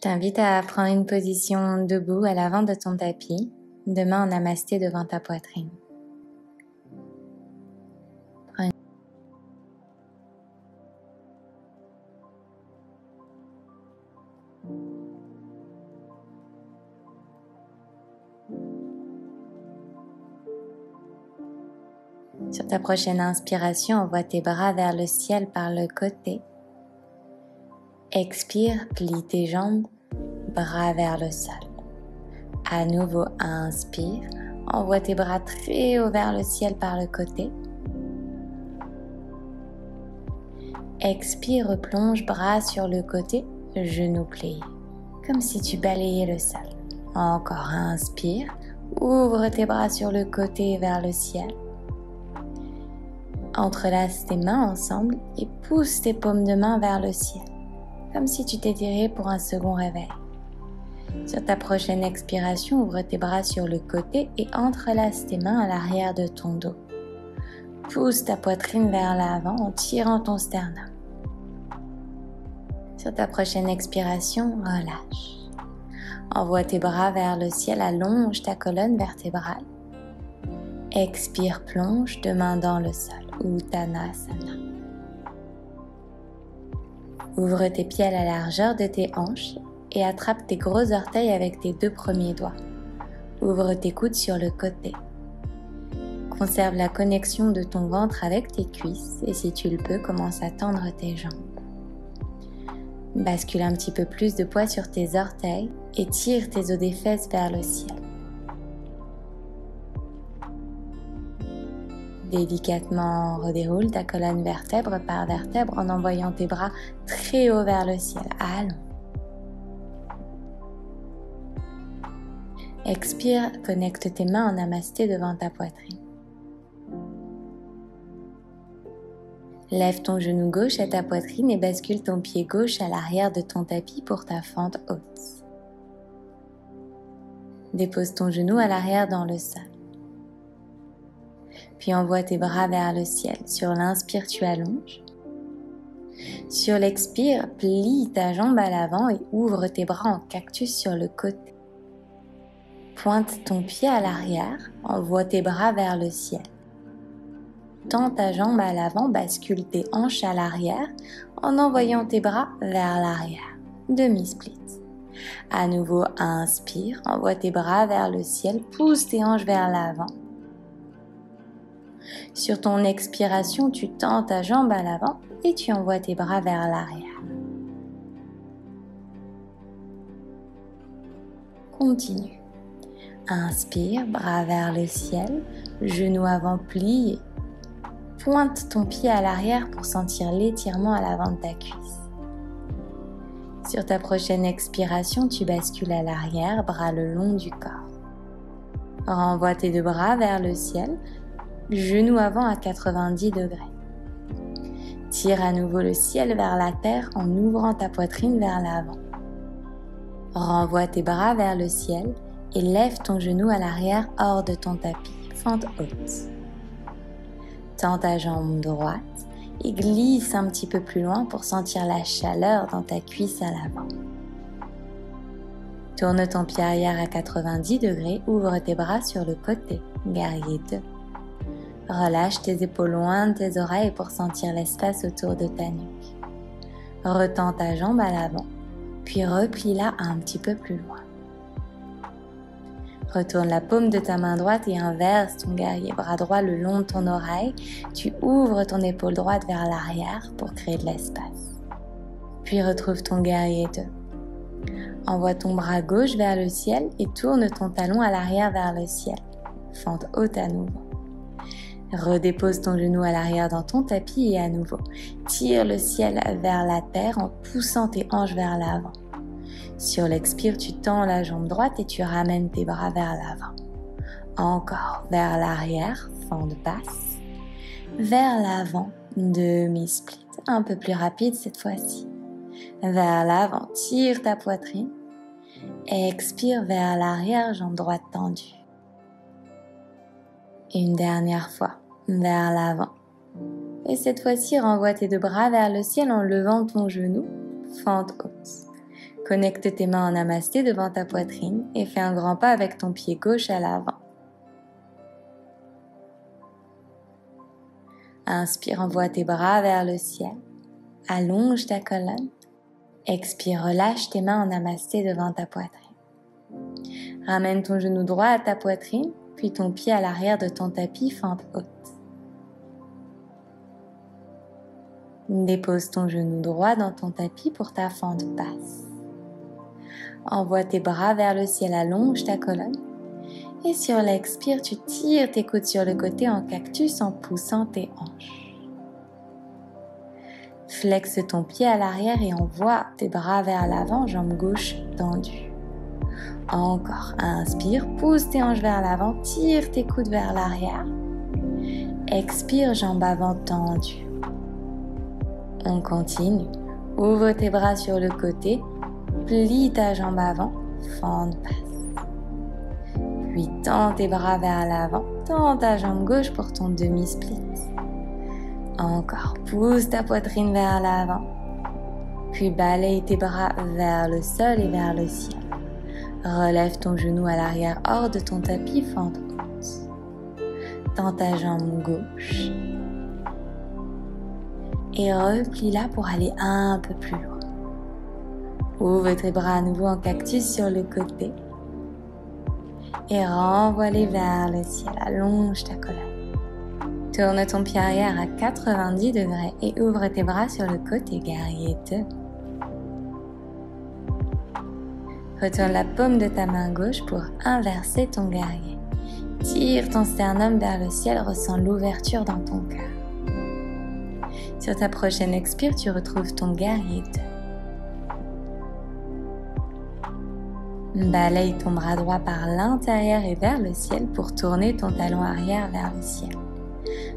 t'invite à prendre une position debout à l'avant de ton tapis, deux mains en namasté devant ta poitrine. Sur ta prochaine inspiration, envoie tes bras vers le ciel par le côté. Expire, plie tes jambes, bras vers le sol. À nouveau, inspire, envoie tes bras très haut vers le ciel par le côté. Expire, replonge, bras sur le côté, genoux pliés, comme si tu balayais le sol. Encore, inspire, ouvre tes bras sur le côté vers le ciel. Entrelace tes mains ensemble et pousse tes paumes de main vers le ciel, comme si tu t'étirais pour un second réveil. Sur ta prochaine expiration, ouvre tes bras sur le côté et entrelace tes mains à l'arrière de ton dos. Pousse ta poitrine vers l'avant en tirant ton sternum. Sur ta prochaine expiration, relâche. Envoie tes bras vers le ciel, allonge ta colonne vertébrale. Expire, plonge, deux mains dans le sol, Uttanasana. Ouvre tes pieds à la largeur de tes hanches et attrape tes gros orteils avec tes deux premiers doigts. Ouvre tes coudes sur le côté. Conserve la connexion de ton ventre avec tes cuisses et si tu le peux, commence à tendre tes jambes. Bascule un petit peu plus de poids sur tes orteils et tire tes os des fesses vers le ciel. Délicatement redéroule ta colonne vertèbre par vertèbre en envoyant tes bras très haut vers le ciel. Allons. Expire, connecte tes mains en namasté devant ta poitrine. Lève ton genou gauche à ta poitrine et bascule ton pied gauche à l'arrière de ton tapis pour ta fente haute. Dépose ton genou à l'arrière dans le sol. Puis envoie tes bras vers le ciel. Sur l'inspire, tu allonges. Sur l'expire, plie ta jambe à l'avant et ouvre tes bras en cactus sur le côté. Pointe ton pied à l'arrière, envoie tes bras vers le ciel. Tends ta jambe à l'avant, bascule tes hanches à l'arrière en envoyant tes bras vers l'arrière. Demi-split. À nouveau, inspire, envoie tes bras vers le ciel, pousse tes hanches vers l'avant. Sur ton expiration, tu tends ta jambe à l'avant et tu envoies tes bras vers l'arrière. Continue. Inspire, bras vers le ciel, genou avant plié. Pointe ton pied à l'arrière pour sentir l'étirement à l'avant de ta cuisse. Sur ta prochaine expiration, tu bascules à l'arrière, bras le long du corps. Renvoie tes deux bras vers le ciel, genou avant à 90 degrés. Tire à nouveau le ciel vers la terre en ouvrant ta poitrine vers l'avant. Renvoie tes bras vers le ciel et lève ton genou à l'arrière hors de ton tapis, fente haute. Tends ta jambe droite et glisse un petit peu plus loin pour sentir la chaleur dans ta cuisse à l'avant. Tourne ton pied arrière à 90 degrés, ouvre tes bras sur le côté, guerrier 2. Relâche tes épaules loin de tes oreilles pour sentir l'espace autour de ta nuque. Retends ta jambe à l'avant, puis replie-la un petit peu plus loin. Retourne la paume de ta main droite et inverse ton guerrier bras droit le long de ton oreille. Tu ouvres ton épaule droite vers l'arrière pour créer de l'espace. Puis retrouve ton guerrier 2. Envoie ton bras gauche vers le ciel et tourne ton talon à l'arrière vers le ciel. Fente haute à nouveau. Redépose ton genou à l'arrière dans ton tapis et à nouveau, tire le ciel vers la terre en poussant tes hanches vers l'avant. Sur l'expire, tu tends la jambe droite et tu ramènes tes bras vers l'avant. Encore vers l'arrière, fente basse. Vers l'avant, demi-split. Un peu plus rapide cette fois-ci. Vers l'avant, tire ta poitrine. Expire vers l'arrière, jambe droite tendue. Une dernière fois, vers l'avant. Et cette fois-ci, renvoie tes deux bras vers le ciel en levant ton genou, fente haute. Connecte tes mains en namasté devant ta poitrine et fais un grand pas avec ton pied gauche à l'avant. Inspire, envoie tes bras vers le ciel. Allonge ta colonne. Expire, relâche tes mains en namasté devant ta poitrine. Ramène ton genou droit à ta poitrine, puis ton pied à l'arrière de ton tapis, fente haute. Dépose ton genou droit dans ton tapis pour ta fente basse. Envoie tes bras vers le ciel, allonge ta colonne. Et sur l'expire, tu tires tes coudes sur le côté en cactus en poussant tes hanches. Flexe ton pied à l'arrière et envoie tes bras vers l'avant, jambe gauche tendue. Encore, inspire, pousse tes hanches vers l'avant, tire tes coudes vers l'arrière. Expire, jambe avant tendue. On continue, ouvre tes bras sur le côté, plie ta jambe avant, fente basse. Puis tends tes bras vers l'avant, tends ta jambe gauche pour ton demi-split. Encore, pousse ta poitrine vers l'avant, puis balaye tes bras vers le sol et vers le ciel. Relève ton genou à l'arrière hors de ton tapis, fente haute. Tends ta jambe gauche et replie-la pour aller un peu plus loin. Ouvre tes bras à nouveau en cactus sur le côté et renvoie-les vers le ciel. Allonge ta colonne. Tourne ton pied arrière à 90 degrés et ouvre tes bras sur le côté, guerrier 2. Retourne la paume de ta main gauche pour inverser ton guerrier. Tire ton sternum vers le ciel, ressens l'ouverture dans ton cœur. Sur ta prochaine expire, tu retrouves ton guerrier 2. Balaye ton bras droit par l'intérieur et vers le ciel pour tourner ton talon arrière vers le ciel.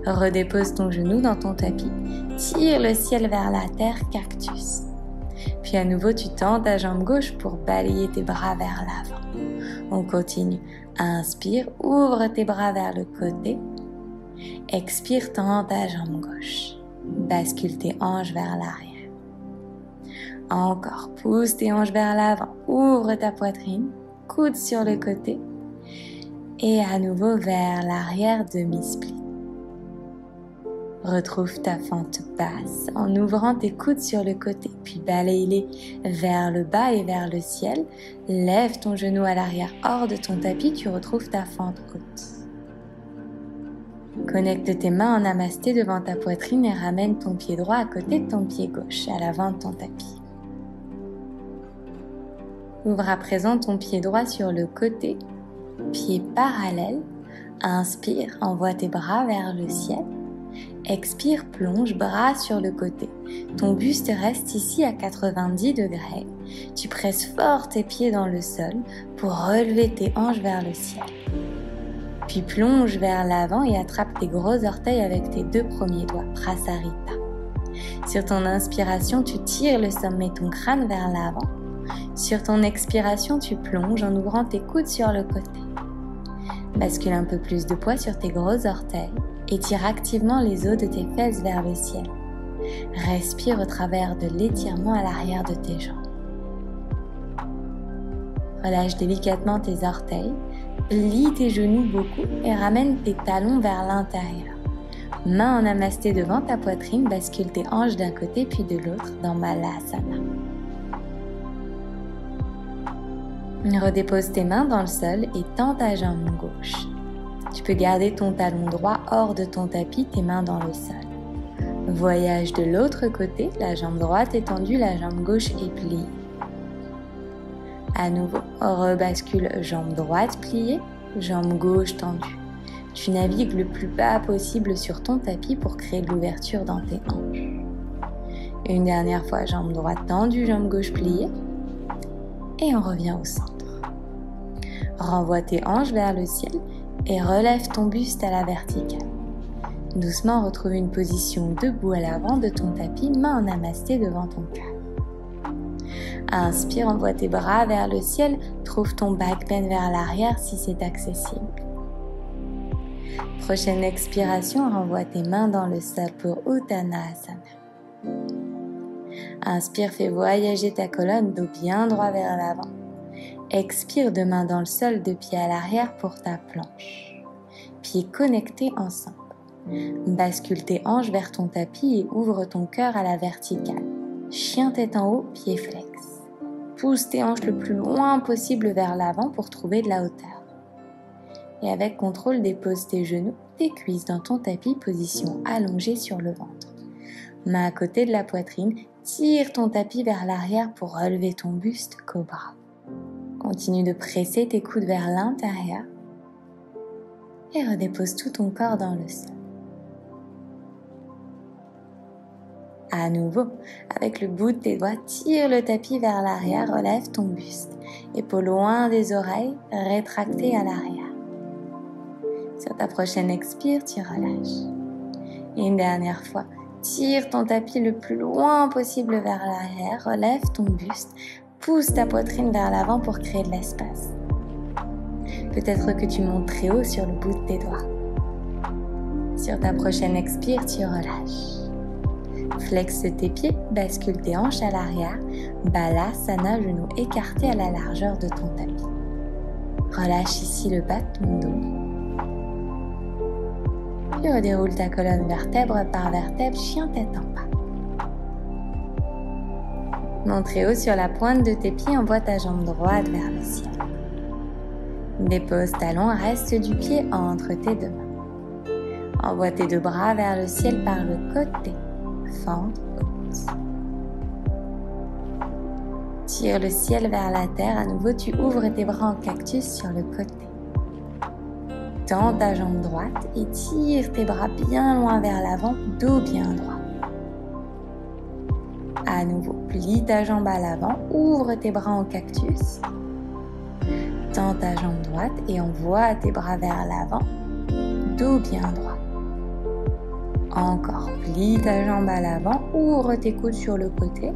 Redépose ton genou dans ton tapis. Tire le ciel vers la terre, cactus. Puis à nouveau, tu tends ta jambe gauche pour balayer tes bras vers l'avant. On continue. Inspire, ouvre tes bras vers le côté. Expire, tends ta jambe gauche. Bascule tes hanches vers l'arrière. Encore, pousse tes hanches vers l'avant, ouvre ta poitrine, coude sur le côté et à nouveau vers l'arrière, demi-split. Retrouve ta fente basse en ouvrant tes coudes sur le côté, puis balaye-les vers le bas et vers le ciel. Lève ton genou à l'arrière hors de ton tapis, tu retrouves ta fente haute. Connecte tes mains en namasté devant ta poitrine et ramène ton pied droit à côté de ton pied gauche, à l'avant de ton tapis. Ouvre à présent ton pied droit sur le côté, pied parallèle. Inspire, envoie tes bras vers le ciel. Expire, plonge, bras sur le côté. Ton buste reste ici à 90 degrés. Tu presses fort tes pieds dans le sol pour relever tes hanches vers le ciel. Puis plonge vers l'avant et attrape tes gros orteils avec tes 2 premiers doigts, Prasarita. Sur ton inspiration, tu tires le sommet de ton crâne vers l'avant. Sur ton expiration, tu plonges en ouvrant tes coudes sur le côté. Bascule un peu plus de poids sur tes gros orteils et tire activement les os de tes fesses vers le ciel. Respire au travers de l'étirement à l'arrière de tes jambes. Relâche délicatement tes orteils, plie tes genoux beaucoup et ramène tes talons vers l'intérieur. Main en namasté devant ta poitrine, bascule tes hanches d'un côté puis de l'autre dans Malasana. Redépose tes mains dans le sol et tends ta jambe gauche. Tu peux garder ton talon droit hors de ton tapis, tes mains dans le sol. Voyage de l'autre côté, la jambe droite est tendue, la jambe gauche est pliée. À nouveau, rebascule jambe droite pliée, jambe gauche tendue. Tu navigues le plus bas possible sur ton tapis pour créer de l'ouverture dans tes hanches. Une dernière fois, jambe droite tendue, jambe gauche pliée. Et on revient au centre. Renvoie tes hanches vers le ciel et relève ton buste à la verticale. Doucement, retrouve une position debout à l'avant de ton tapis, main en namasté devant ton cœur. Inspire, envoie tes bras vers le ciel, trouve ton back bend vers l'arrière si c'est accessible. Prochaine expiration, renvoie tes mains dans le sol pour Uttanasana. Inspire, fais voyager ta colonne, dos bien droit vers l'avant. Expire, deux mains dans le sol, deux pieds à l'arrière pour ta planche. Pieds connectés ensemble. Bascule tes hanches vers ton tapis et ouvre ton cœur à la verticale. Chien tête en haut, pieds flex. Pousse tes hanches le plus loin possible vers l'avant pour trouver de la hauteur. Et avec contrôle, dépose tes genoux, tes cuisses dans ton tapis, position allongée sur le ventre. Main à côté de la poitrine, tire ton tapis vers l'arrière pour relever ton buste, cobra. Continue de presser tes coudes vers l'intérieur et redépose tout ton corps dans le sol. À nouveau, avec le bout de tes doigts, tire le tapis vers l'arrière, relève ton buste. Épaules loin des oreilles, rétractées à l'arrière. Sur ta prochaine expire, tu relâches. Et une dernière fois, tire ton tapis le plus loin possible vers l'arrière, relève ton buste, pousse ta poitrine vers l'avant pour créer de l'espace. Peut-être que tu montes très haut sur le bout de tes doigts. Sur ta prochaine expire, tu relâches. Flexe tes pieds, bascule tes hanches à l'arrière, balasana, genoux écartés à la largeur de ton tapis. Relâche ici le bas de ton dos. Puis redéroule ta colonne vertèbre par vertèbre, chien tête en bas. Monte très haut sur la pointe de tes pieds, envoie ta jambe droite vers le ciel. Dépose talon, reste du pied entre tes deux mains. Envoie tes deux bras vers le ciel par le côté. Fente haute. Tire le ciel vers la terre. À nouveau, tu ouvres tes bras en cactus sur le côté. Tends ta jambe droite et tire tes bras bien loin vers l'avant, dos bien droit. À nouveau, plie ta jambe à l'avant, ouvre tes bras en cactus. Tends ta jambe droite et envoie tes bras vers l'avant, dos bien droit. Encore, plie ta jambe à l'avant, ouvre tes coudes sur le côté.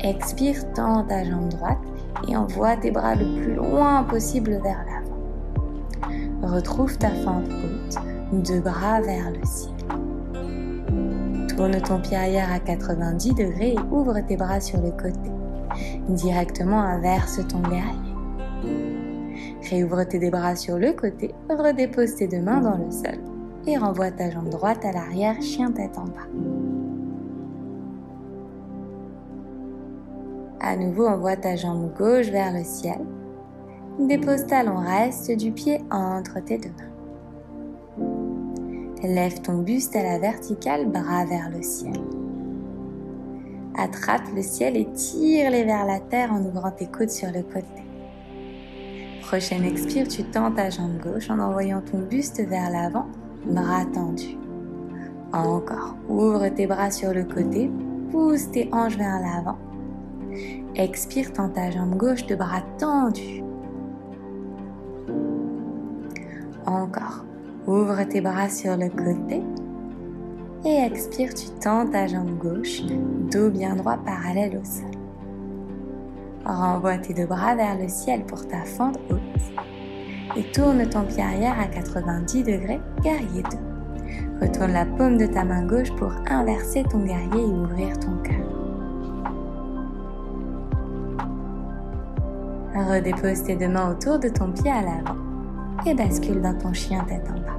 Expire, tends ta jambe droite et envoie tes bras le plus loin possible vers l'avant. Retrouve ta fente haute, deux bras vers le ciel. Tourne ton pied arrière à 90 degrés et ouvre tes bras sur le côté. Directement inverse ton guerrier. Réouvre tes bras sur le côté, redépose tes deux mains dans le sol. Et renvoie ta jambe droite à l'arrière, chien tête en bas. À nouveau, envoie ta jambe gauche vers le ciel. Dépose talon, reste du pied entre tes deux mains. Lève ton buste à la verticale, bras vers le ciel. Attrape le ciel et tire-les vers la terre en ouvrant tes coudes sur le côté. Prochaine expire, tu tends ta jambe gauche en envoyant ton buste vers l'avant, bras tendus. Encore, ouvre tes bras sur le côté, pousse tes hanches vers l'avant. Expire, tends ta jambe gauche de bras tendus. Encore, ouvre tes bras sur le côté. Et expire, tu tends ta jambe gauche, dos bien droit parallèle au sol. Renvoie tes deux bras vers le ciel pour ta fente haute. Et tourne ton pied arrière à 90 degrés, guerrier 2. Retourne la paume de ta main gauche pour inverser ton guerrier et ouvrir ton cœur. Redépose tes deux mains autour de ton pied à l'avant et bascule dans ton chien tête en bas.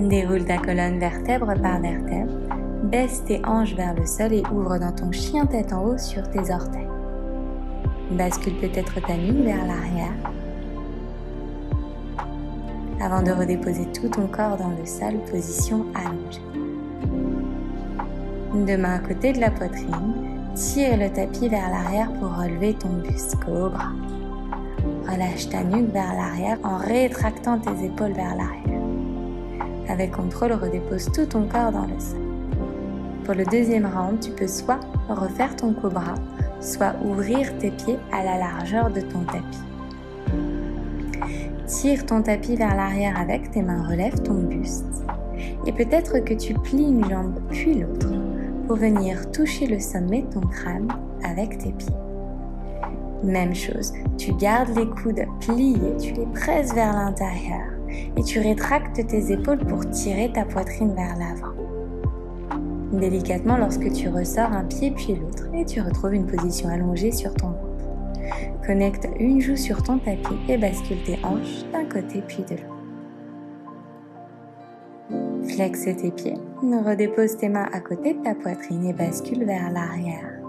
Déroule ta colonne vertèbre par vertèbre, baisse tes hanches vers le sol et ouvre dans ton chien tête en haut sur tes orteils. Bascule peut-être ta nuque vers l'arrière avant de redéposer tout ton corps dans le sol, position allongée. Deux mains à côté de la poitrine, tire le tapis vers l'arrière pour relever ton buste, cobra. Relâche ta nuque vers l'arrière en rétractant tes épaules vers l'arrière. Avec contrôle, redépose tout ton corps dans le sol. Pour le deuxième round, tu peux soit refaire ton cobra, soit ouvrir tes pieds à la largeur de ton tapis. Tire ton tapis vers l'arrière avec tes mains, relève ton buste. Et peut-être que tu plies une jambe puis l'autre pour venir toucher le sommet de ton crâne avec tes pieds. Même chose, tu gardes les coudes pliés, tu les presses vers l'intérieur et tu rétractes tes épaules pour tirer ta poitrine vers l'avant. Délicatement, lorsque tu ressors un pied puis l'autre et tu retrouves une position allongée sur ton ventre. Connecte une joue sur ton tapis et bascule tes hanches d'un côté puis de l'autre. Flexe tes pieds, redépose tes mains à côté de ta poitrine et bascule vers l'arrière.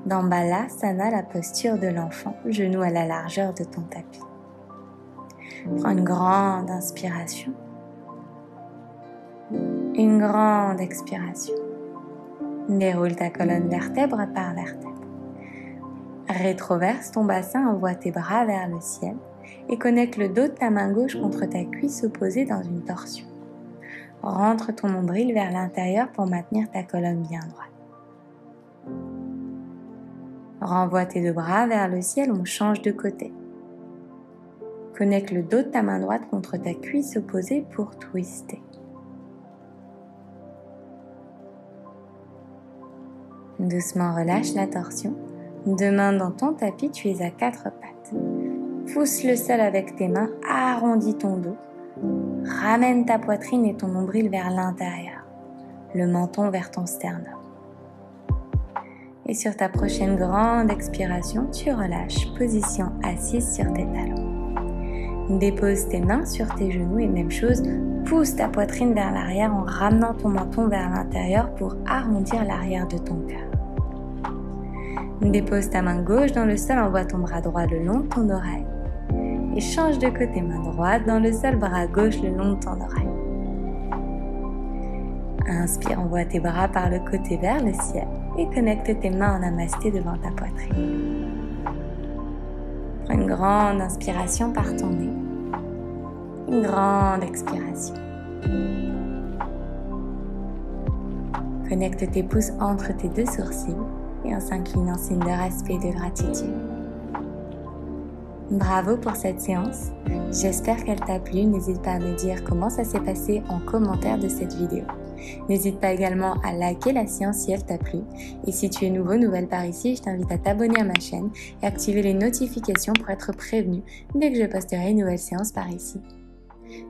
Dans Balasana, la posture de l'enfant, genou à la largeur de ton tapis. Prends une grande inspiration. Une grande expiration. Déroule ta colonne vertèbre par vertèbre. Rétroverse ton bassin, envoie tes bras vers le ciel et connecte le dos de ta main gauche contre ta cuisse opposée dans une torsion. Rentre ton nombril vers l'intérieur pour maintenir ta colonne bien droite. Renvoie tes deux bras vers le ciel, on change de côté. Connecte le dos de ta main droite contre ta cuisse opposée pour twister. Doucement relâche la torsion. Deux mains dans ton tapis, tu es à quatre pattes. Pousse le sol avec tes mains, arrondis ton dos. Ramène ta poitrine et ton nombril vers l'intérieur, le menton vers ton sternum. Et sur ta prochaine grande expiration, tu relâches, position assise sur tes talons. Dépose tes mains sur tes genoux et même chose, pousse ta poitrine vers l'arrière en ramenant ton menton vers l'intérieur pour arrondir l'arrière de ton cœur. Dépose ta main gauche dans le sol, envoie ton bras droit le long de ton oreille. Et change de côté, main droite dans le sol, bras gauche le long de ton oreille. Inspire, envoie tes bras par le côté vers le ciel et connecte tes mains en namasté devant ta poitrine. Prends une grande inspiration par ton nez. Une grande expiration. Connecte tes pouces entre tes deux sourcils et on s'incline en signe de respect et de gratitude. Bravo pour cette séance, j'espère qu'elle t'a plu, n'hésite pas à me dire comment ça s'est passé en commentaire de cette vidéo. N'hésite pas également à liker la séance si elle t'a plu, et si tu es nouvelle par ici, je t'invite à t'abonner à ma chaîne et activer les notifications pour être prévenu dès que je posterai une nouvelle séance par ici.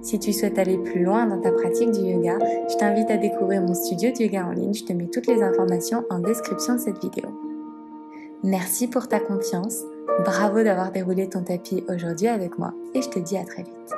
Si tu souhaites aller plus loin dans ta pratique du yoga, je t'invite à découvrir mon studio de yoga en ligne, je te mets toutes les informations en description de cette vidéo. Merci pour ta confiance. Bravo d'avoir déroulé ton tapis aujourd'hui avec moi et je te dis à très vite.